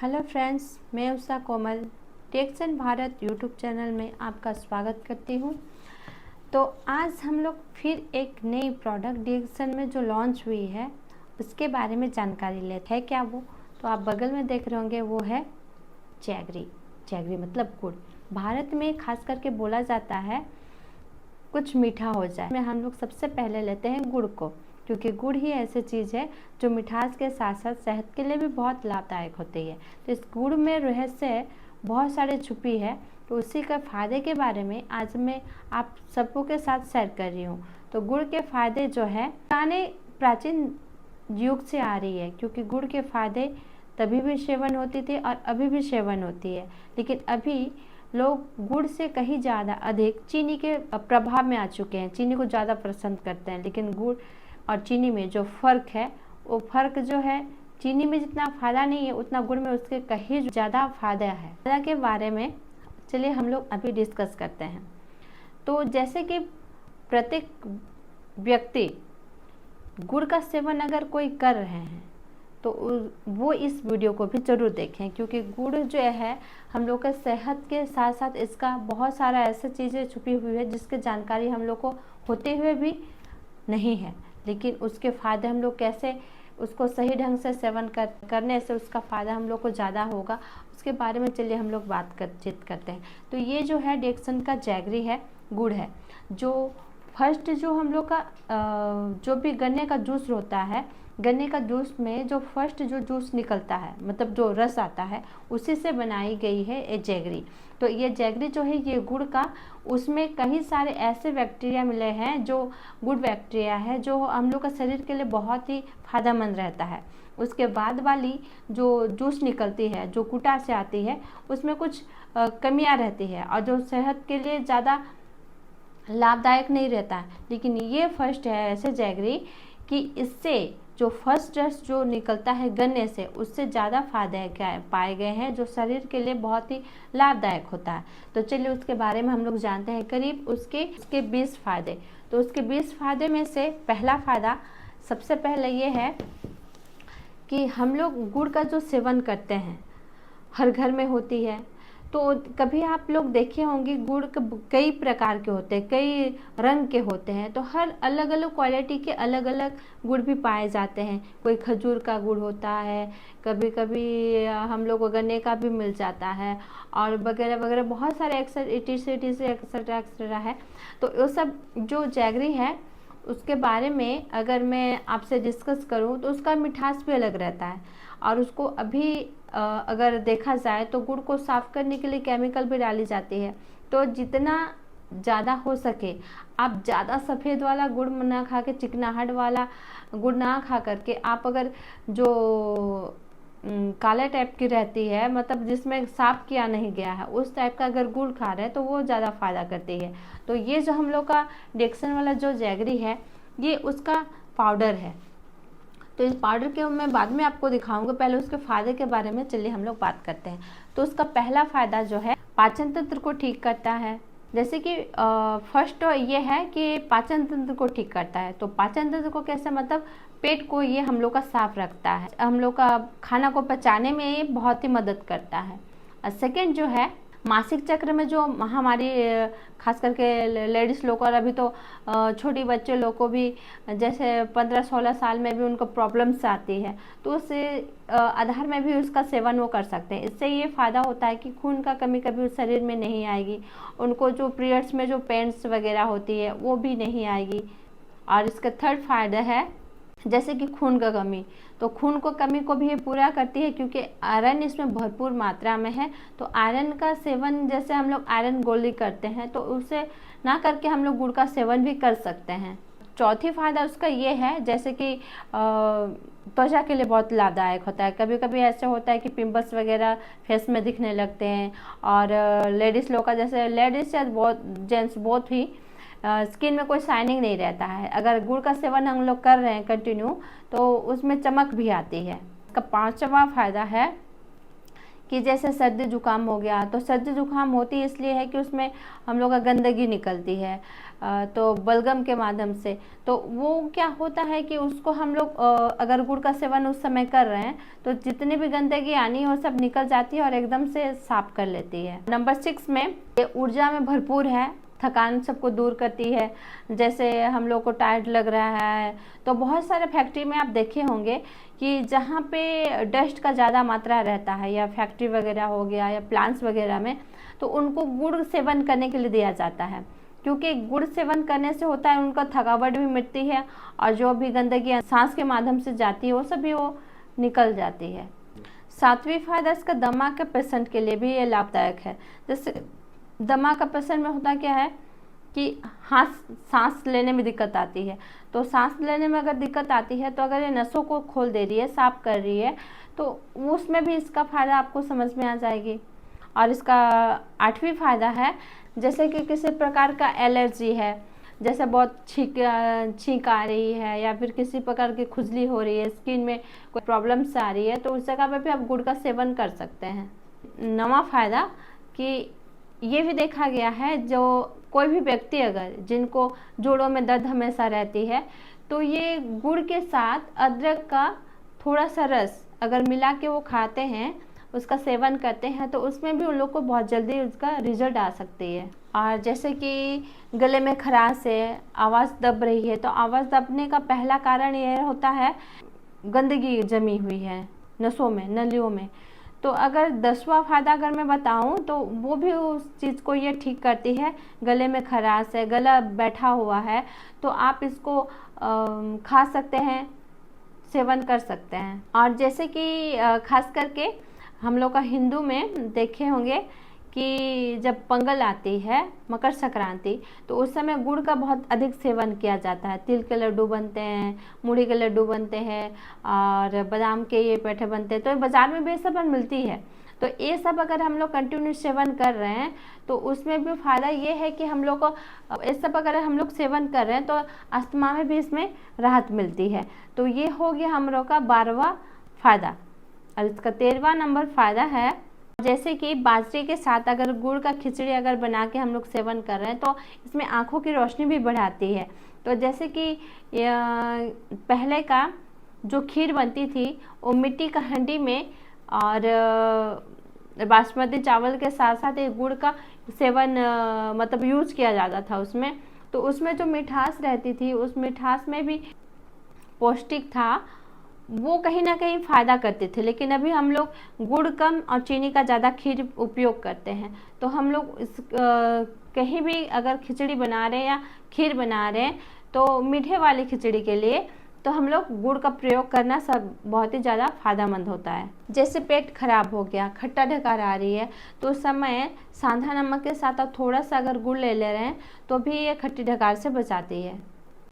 Hello friends, मैं Usha Komal techs and Bharat YouTube channel में आपका स्वागत करती हूँ। तो आज हम लोग फिर एक नई प्रोडक्ट डिएक्सन में जो लॉन्च हुई है उसके बारे में जानकारी लेते हैं। क्या वो तो आप बगल में देख रहे होंगे, वो है जैगरी। जैगरी मतलब गुड़। भारत में खास करके बोला जाता है कुछ मीठा हो जाए में हम लोग सबसे पहले लेते हैं गुड़ को, क्योंकि गुड़ ही ऐसी चीज़ है जो मिठास के साथ साथ सेहत के लिए भी बहुत लाभदायक होती है। तो इस गुड़ में रहस्य बहुत सारे छुपी है, तो उसी के फ़ायदे के बारे में आज मैं आप सबों के साथ शेयर कर रही हूँ। तो गुड़ के फ़ायदे जो है पुराने प्राचीन युग से आ रही है, क्योंकि गुड़ के फ़ायदे तभी भी सेवन होती थी और अभी भी सेवन होती है। लेकिन अभी लोग गुड़ से कहीं ज़्यादा अधिक चीनी के प्रभाव में आ चुके हैं, चीनी को ज़्यादा पसंद करते हैं। लेकिन गुड़ और चीनी में जो फ़र्क है, वो फ़र्क जो है चीनी में जितना फ़ायदा नहीं है उतना गुड़ में उसके कहीं ज़्यादा फ़ायदा है। फ़ायदा के बारे में चलिए हम लोग अभी डिस्कस करते हैं। तो जैसे कि प्रत्येक व्यक्ति गुड़ का सेवन अगर कोई कर रहे हैं तो वो इस वीडियो को भी ज़रूर देखें, क्योंकि गुड़ जो है हम लोग के सेहत के साथ साथ इसका बहुत सारा ऐसे चीज़ें छुपी हुई है जिसकी जानकारी हम लोग को होते हुए भी नहीं है। लेकिन उसके फ़ायदे हम लोग कैसे उसको सही ढंग से सेवन करने से उसका फ़ायदा हम लोग को ज़्यादा होगा, उसके बारे में चलिए हम लोग बातचीत करते हैं। तो ये जो है डिएक्सन का जैगरी है, गुड़ है। जो फर्स्ट जो हम लोग का जो भी गन्ने का जूस होता है, गन्ने का जूस में जो फर्स्ट जो जूस निकलता है, मतलब जो रस आता है, उसी से बनाई गई है ये जैगरी। तो ये जैगरी जो है ये गुड़ का, उसमें कई सारे ऐसे बैक्टीरिया मिले हैं जो गुड बैक्टीरिया है, जो हम लोग का शरीर के लिए बहुत ही फायदेमंद रहता है। उसके बाद वाली जो जूस निकलती है, जो कुटा से आती है, उसमें कुछ कमियां रहती है और जो सेहत के लिए ज़्यादा लाभदायक नहीं रहता है। लेकिन ये फर्स्ट है ऐसे जैगरी कि इससे जो फर्स्ट रस जो निकलता है गन्ने से, उससे ज़्यादा फायदे पाए गए हैं, जो शरीर के लिए बहुत ही लाभदायक होता है। तो चलिए उसके बारे में हम लोग जानते हैं, करीब उसके 20 फायदे। तो उसके 20 फायदे में से पहला फ़ायदा सबसे पहले ये है कि हम लोग गुड़ का जो सेवन करते हैं हर घर में होती है। तो कभी आप लोग देखे होंगे गुड़ कई प्रकार के होते हैं, कई रंग के होते हैं। तो हर अलग अलग क्वालिटी के अलग अलग गुड़ भी पाए जाते हैं। कोई खजूर का गुड़ होता है, कभी कभी हम लोग को गन्ने का भी मिल जाता है, और वगैरह वगैरह बहुत सारे एक्सेट्रा है। तो वो सब जो जैगरी है उसके बारे में अगर मैं आपसे डिस्कस करूं तो उसका मिठास भी अलग रहता है। और उसको अभी अगर देखा जाए तो गुड़ को साफ़ करने के लिए केमिकल भी डाली जाती है। तो जितना ज़्यादा हो सके आप ज़्यादा सफ़ेद वाला गुड़ ना खा के, चिकनाहट वाला गुड़ ना खा करके, आप अगर जो काला टाइप की रहती है, मतलब जिसमें साफ़ किया नहीं गया है, उस टाइप का अगर गुड़ खा रहे हैं तो वो ज़्यादा फ़ायदा करती है। तो ये जो हम लोग का डिएक्सन वाला जो जैगरी है, ये उसका पाउडर है। तो इस पाउडर के मैं बाद में आपको दिखाऊंगा, पहले उसके फ़ायदे के बारे में चलिए हम लोग बात करते हैं। तो उसका पहला फ़ायदा जो है पाचन तंत्र को ठीक करता है। जैसे कि फर्स्ट ये है कि पाचन तंत्र को ठीक करता है। तो पाचन तंत्र को कैसे, मतलब पेट को ये हम लोग का साफ रखता है, हम लोग का खाना को पचाने में ये बहुत ही मदद करता है। और सेकेंड जो है मासिक चक्र में जो हमारी खास करके लेडीज़ लोग, और अभी तो छोटी बच्चे लोग को भी, जैसे 15-16 साल में भी उनको प्रॉब्लम्स आती है, तो उस आधार में भी उसका सेवन वो कर सकते हैं। इससे ये फ़ायदा होता है कि खून का कमी कभी उस शरीर में नहीं आएगी, उनको जो पीरियड्स में जो पेन्स वगैरह होती है वो भी नहीं आएगी। और इसका थर्ड फायदा है जैसे कि खून का कमी, तो खून को कमी को भी ये पूरा करती है, क्योंकि आयरन इसमें भरपूर मात्रा में है। तो आयरन का सेवन, जैसे हम लोग आयरन गोली करते हैं, तो उसे ना करके हम लोग गुड़ का सेवन भी कर सकते हैं। चौथी फायदा उसका ये है, जैसे कि त्वचा के लिए बहुत लाभदायक होता है। कभी कभी ऐसे होता है कि पिंपल्स वगैरह फेस में दिखने लगते हैं, और लेडीज़ लोग का, जैसे लेडीज़ या बहुत जेंट्स बहुत ही स्किन में कोई शाइनिंग नहीं रहता है। अगर गुड़ का सेवन हम लोग कर रहे हैं कंटिन्यू, तो उसमें चमक भी आती है। इसका पांचवा फायदा है कि जैसे सर्दी जुकाम हो गया, तो सर्दी जुकाम होती इसलिए है कि उसमें हम लोग का गंदगी निकलती है तो बलगम के माध्यम से, तो वो क्या होता है कि उसको हम लोग अगर गुड़ का सेवन उस समय कर रहे हैं तो जितनी भी गंदगी आनी है वो सब निकल जाती है और एकदम से साफ कर लेती है। नंबर 6 में ये ऊर्जा में भरपूर है, थकान सबको दूर करती है। जैसे हम लोग को टायर्ड लग रहा है तो बहुत सारे फैक्ट्री में आप देखे होंगे कि जहाँ पे डस्ट का ज़्यादा मात्रा रहता है या फैक्ट्री वगैरह हो गया या प्लांट्स वगैरह में, तो उनको गुड़ सेवन करने के लिए दिया जाता है, क्योंकि गुड़ सेवन करने से होता है उनका थकावट भी मिटती है और जो भी गंदगी सांस के माध्यम से जाती है वो सभी वो निकल जाती है। 7वां फायदा इसका दमा के पेशेंट के लिए भी ये लाभदायक है। जैसे दमा का पेशेंट में होता क्या है कि सांस लेने में दिक्कत आती है, तो सांस लेने में अगर दिक्कत आती है तो अगर ये नसों को खोल दे रही है, साफ कर रही है, तो उसमें भी इसका फ़ायदा आपको समझ में आ जाएगी। और इसका 8वां फायदा है, जैसे कि किसी प्रकार का एलर्जी है, जैसे बहुत छींक आ रही है या फिर किसी प्रकार की खुजली हो रही है, स्किन में कोई प्रॉब्लम्स आ रही है, तो उस जगह पे भी आप गुड़ का सेवन कर सकते हैं। 9वां फायदा कि ये भी देखा गया है जो कोई भी व्यक्ति अगर जिनको जोड़ों में दर्द हमेशा रहती है, तो ये गुड़ के साथ अदरक का थोड़ा सा रस अगर मिला के वो खाते हैं, उसका सेवन करते हैं, तो उसमें भी उन लोग को बहुत जल्दी उसका रिजल्ट आ सकती है। और जैसे कि गले में खराश है, आवाज़ दब रही है, तो आवाज़ दबने का पहला कारण यह होता है गंदगी जमी हुई है नसों में, नलियों में। तो अगर 10वां फायदा अगर मैं बताऊं तो वो भी उस चीज़ को ये ठीक करती है। गले में खराश है, गला बैठा हुआ है, तो आप इसको खा सकते हैं, सेवन कर सकते हैं। और जैसे कि खास करके हम लोग का हिंदू में देखे होंगे कि जब पोंगल आती है, मकर संक्रांति, तो उस समय गुड़ का बहुत अधिक सेवन किया जाता है। तिल के लड्डू बनते हैं, मूढ़ी के लड्डू बनते हैं और बादाम के ये पेठे बनते हैं, तो बाज़ार में भी सब मिलती है। तो ये सब अगर हम लोग कंटिन्यू सेवन कर रहे हैं तो उसमें भी फ़ायदा ये है कि हम लोग को ये सब अगर हम लोग सेवन कर रहे हैं तो अस्थमा में भी इसमें राहत मिलती है। तो ये हो गया हम लोग का 12वां फायदा। और इसका 13वां नंबर फ़ायदा है, जैसे कि बाजरे के साथ अगर गुड़ का खिचड़ी अगर बना के हम लोग सेवन कर रहे हैं तो इसमें आँखों की रोशनी भी बढ़ाती है। तो जैसे कि पहले का जो खीर बनती थी वो मिट्टी का हांडी में और बासमती चावल के साथ साथ ये गुड़ का सेवन मतलब यूज किया जाता था उसमें, तो उसमें जो मिठास रहती थी उस मिठास में भी पौष्टिक था, वो कहीं ना कहीं फ़ायदा करते थे। लेकिन अभी हम लोग गुड़ कम और चीनी का ज़्यादा खीर उपयोग करते हैं, तो हम लोग कहीं भी अगर खिचड़ी बना रहे हैं या खीर बना रहे हैं तो मीठे वाली खिचड़ी के लिए तो हम लोग गुड़ का प्रयोग करना सब बहुत ही ज़्यादा फ़ायदेमंद होता है। जैसे पेट खराब हो गया, खट्टा ढकार आ रही है, तो उस समय साधा नमक के साथ आप थोड़ा सा अगर गुड़ ले रहे हैं तो भी ये खट्टी ढकार से बचाती है।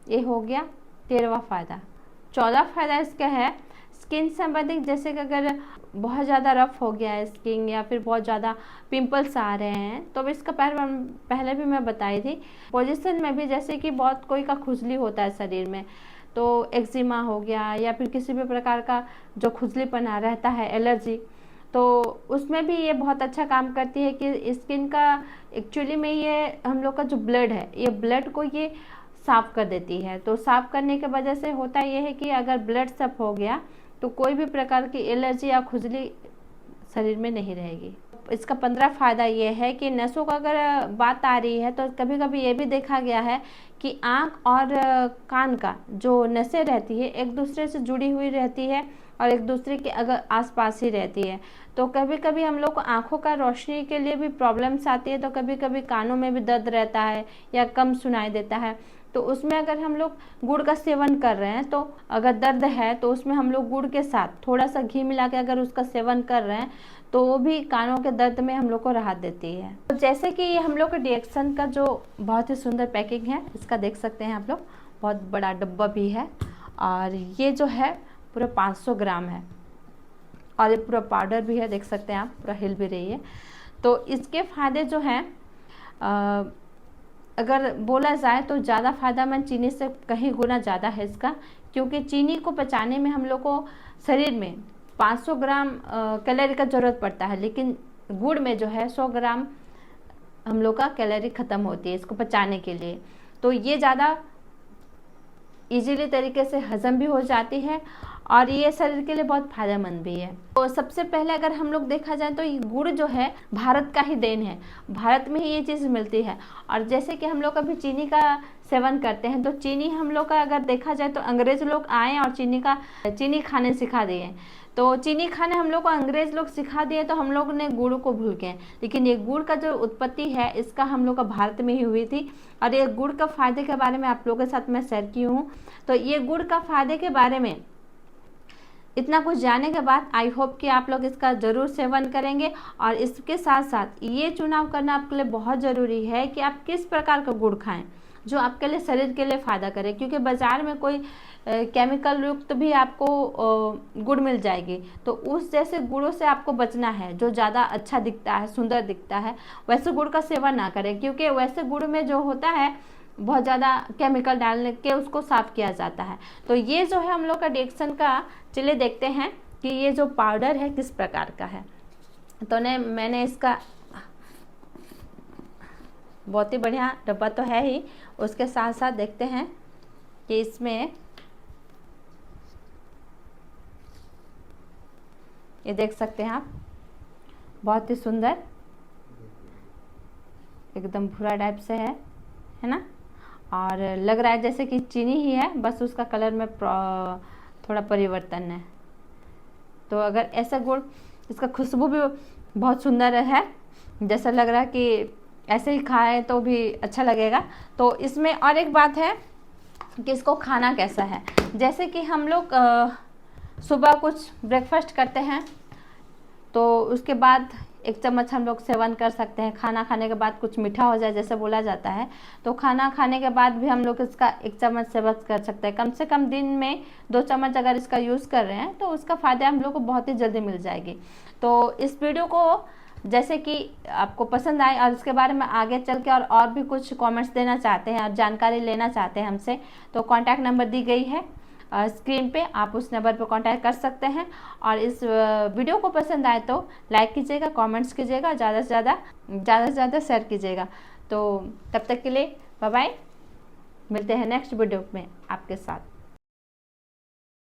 ये हो गया 13वां फायदा। 14वां फायदा इसका है स्किन संबंधित, जैसे कि अगर बहुत ज़्यादा रफ हो गया है स्किन या फिर बहुत ज़्यादा पिंपल्स आ रहे हैं, तो इसका पहले भी मैं बताई थी। पोजीशन में भी जैसे कि बहुत कोई का खुजली होता है शरीर में, तो एक्जिमा हो गया या फिर किसी भी प्रकार का जो खुजलीपना रहता है, एलर्जी, तो उसमें भी ये बहुत अच्छा काम करती है कि स्किन का एक्चुअली में ये हम लोग का जो ब्लड है, ये ब्लड को ये साफ़ कर देती है। तो साफ़ करने के वजह से होता ये है कि अगर ब्लड साफ हो गया तो कोई भी प्रकार की एलर्जी या खुजली शरीर में नहीं रहेगी। इसका 15वां फायदा ये है कि नसों का अगर बात आ रही है तो कभी कभी ये भी देखा गया है कि आँख और कान का जो नसें रहती है एक दूसरे से जुड़ी हुई रहती है और एक दूसरे के अगर आसपास ही रहती है। तो कभी कभी हम लोग को आँखों का रोशनी के लिए भी प्रॉब्लम्स आती है, तो कभी कभी कानों में भी दर्द रहता है या कम सुनाई देता है, तो उसमें अगर हम लोग गुड़ का सेवन कर रहे हैं तो अगर दर्द है तो उसमें हम लोग गुड़ के साथ थोड़ा सा घी मिला के अगर उसका सेवन कर रहे हैं तो वो भी कानों के दर्द में हम लोग को राहत देती है। तो जैसे कि हम लोग का डिएक्सन का जो बहुत ही सुंदर पैकिंग है, इसका देख सकते हैं आप लोग, बहुत बड़ा डब्बा भी है और ये जो है पूरा 500 ग्राम है और ये पूरा पाउडर भी है, देख सकते हैं आप, पूरा हिल भी रही है। तो इसके फ़ायदे जो हैं अगर बोला जाए तो ज़्यादा फ़ायदेमंद चीनी से कहीं गुना ज़्यादा है इसका, क्योंकि चीनी को पचाने में हम लोग को शरीर में 500 ग्राम कैलोरी का ज़रूरत पड़ता है, लेकिन गुड़ में जो है 100 ग्राम हम लोग का कैलोरी ख़त्म होती है इसको पचाने के लिए। तो ये ज़्यादा इजीली तरीके से हजम भी हो जाती है और ये शरीर के लिए बहुत फायदेमंद भी है। तो सबसे पहले अगर हम लोग देखा जाए तो ये गुड़ जो है भारत का ही देन है, भारत में ही ये चीज़ मिलती है। और जैसे कि हम लोग अभी चीनी का सेवन करते हैं, तो चीनी हम लोग का अगर देखा जाए तो अंग्रेज लोग आए और चीनी खाने सिखा दिए। तो चीनी खाने हम लोग को अंग्रेज लोग सिखा दिए, तो हम लोग ने गुड़ को भूल गए। लेकिन ये गुड़ का जो उत्पत्ति है इसका हम लोग का भारत में ही हुई थी। और ये गुड़ का फ़ायदे के बारे में आप लोगों के साथ मैं शेयर की हूँ। तो ये गुड़ का फ़ायदे के बारे में इतना कुछ जानने के बाद आई होप कि आप लोग इसका ज़रूर सेवन करेंगे। और इसके साथ साथ ये चुनाव करना आपके लिए बहुत ज़रूरी है कि आप किस प्रकार का गुड़ खाएं जो आपके लिए शरीर के लिए फ़ायदा करे, क्योंकि बाज़ार में कोई केमिकल युक्त भी आपको गुड़ मिल जाएगी। तो उस जैसे गुड़ों से आपको बचना है जो ज़्यादा अच्छा दिखता है, सुंदर दिखता है, वैसे गुड़ का सेवन ना करें, क्योंकि वैसे गुड़ में जो होता है बहुत ज़्यादा केमिकल डालने के उसको साफ़ किया जाता है। तो ये जो है हम लोग का डेक्सन का, चलिए देखते हैं कि ये जो पाउडर है किस प्रकार का है। तो मैंने इसका बहुत ही बढ़िया डब्बा तो है ही, उसके साथ साथ देखते हैं कि इसमें ये देख सकते हैं आप, बहुत ही सुंदर एकदम भूरा टाइप से है ना। और लग रहा है जैसे कि चीनी ही है, बस उसका कलर में थोड़ा परिवर्तन है। तो अगर ऐसा गुड़, इसका खुशबू भी बहुत सुंदर है, जैसा लग रहा है कि ऐसे ही खाए तो भी अच्छा लगेगा। तो इसमें और एक बात है कि इसको खाना कैसा है। जैसे कि हम लोग सुबह कुछ ब्रेकफास्ट करते हैं तो उसके बाद 1 चम्मच हम लोग सेवन कर सकते हैं। खाना खाने के बाद कुछ मीठा हो जाए जैसे बोला जाता है, तो खाना खाने के बाद भी हम लोग इसका 1 चम्मच सेवन कर सकते हैं। कम से कम दिन में 2 चम्मच अगर इसका यूज़ कर रहे हैं तो उसका फ़ायदा हम लोग को बहुत ही जल्दी मिल जाएगी। तो इस वीडियो को जैसे कि आपको पसंद आए और इसके बारे में आगे चल के और भी कुछ कमेंट्स देना चाहते हैं और जानकारी लेना चाहते हैं हमसे, तो कॉन्टैक्ट नंबर दी गई है स्क्रीन पे, आप उस नंबर पर कांटेक्ट कर सकते हैं। और इस वीडियो को पसंद आए तो लाइक कीजिएगा, कमेंट्स कीजिएगा, ज़्यादा से ज़्यादा शेयर कीजिएगा। तो तब तक के लिए बाय बाय, मिलते हैं नेक्स्ट वीडियो में आपके साथ।